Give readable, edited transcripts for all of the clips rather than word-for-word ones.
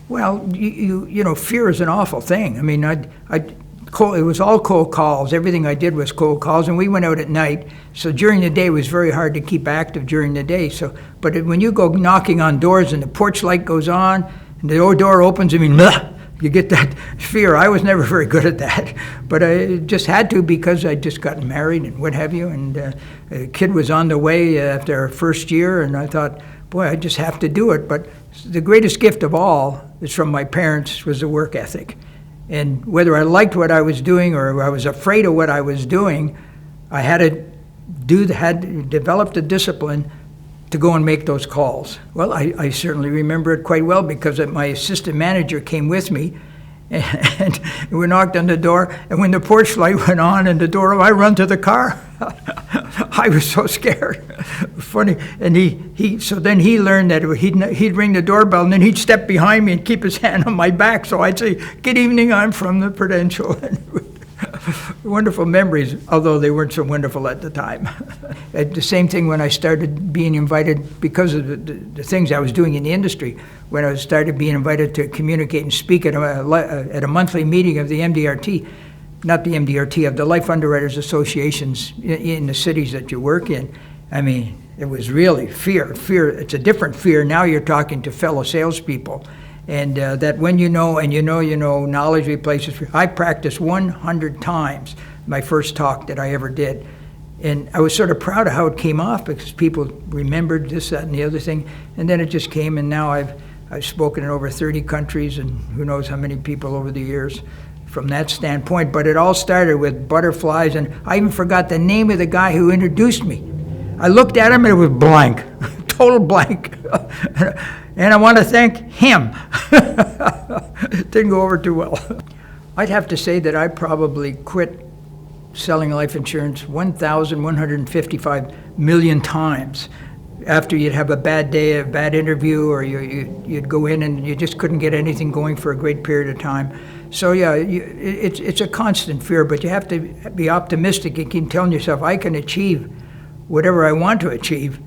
Well, you know, fear is an awful thing. I mean, it was all cold calls. Everything I did was cold calls, and we went out at night. So during the day, it was very hard to keep active during the day. But when you go knocking on doors and the porch light goes on and the door opens, I mean, you get that fear. I was never very good at that, but I just had to because I just gotten married and what have you, and a kid was on the way after our first year, and I thought, boy, I just have to do it. But the greatest gift of all is from my parents was the work ethic. And whether I liked what I was doing or I was afraid of what I was doing, I had to develop the discipline to go and make those calls. Well, I certainly remember it quite well because my assistant manager came with me, and we knocked on the door, and when the porch light went on and the door, I run to the car. I was so scared. Funny, and so then he learned that he'd ring the doorbell, and then he'd step behind me and keep his hand on my back, so I'd say, "Good evening, I'm from the Prudential." Wonderful memories, although they weren't so wonderful at the time. The same thing when I started being invited, because of the things I was doing in the industry, when I started being invited to communicate and speak at a monthly meeting of the MDRT, not the MDRT, of the Life Underwriters Associations in the cities that you work in. I mean, it was really fear. It's a different fear. Now you're talking to fellow salespeople. And that when you know, knowledge replaces fear. I practiced 100 times my first talk that I ever did. And I was sort of proud of how it came off because people remembered this, that, and the other thing. And then it just came, and now I've spoken in over 30 countries and who knows how many people over the years from that standpoint. But it all started with butterflies, and I even forgot the name of the guy who introduced me. I looked at him and it was blank, total blank. And I want to thank him. It didn't go over too well. I'd have to say that I probably quit selling life insurance 1,155 million times. After you'd have a bad day, a bad interview, or you'd go in and you just couldn't get anything going for a great period of time. So yeah, it's a constant fear, but you have to be optimistic and keep telling yourself, I can achieve whatever I want to achieve.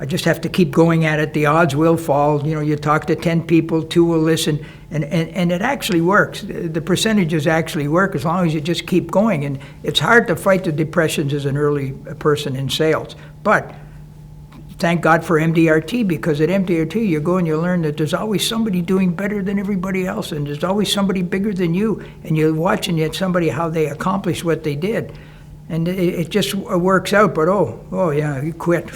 I just have to keep going at it. The odds will fall. You know, you talk to 10 people, 2 will listen, and it actually works. The percentages actually work as long as you just keep going. And it's hard to fight the depressions as an early person in sales. But thank God for MDRT, because at MDRT you go and you learn that there's always somebody doing better than everybody else, and there's always somebody bigger than you, and you're watching yet somebody how they accomplished what they did. And it just works out, but oh yeah, you quit.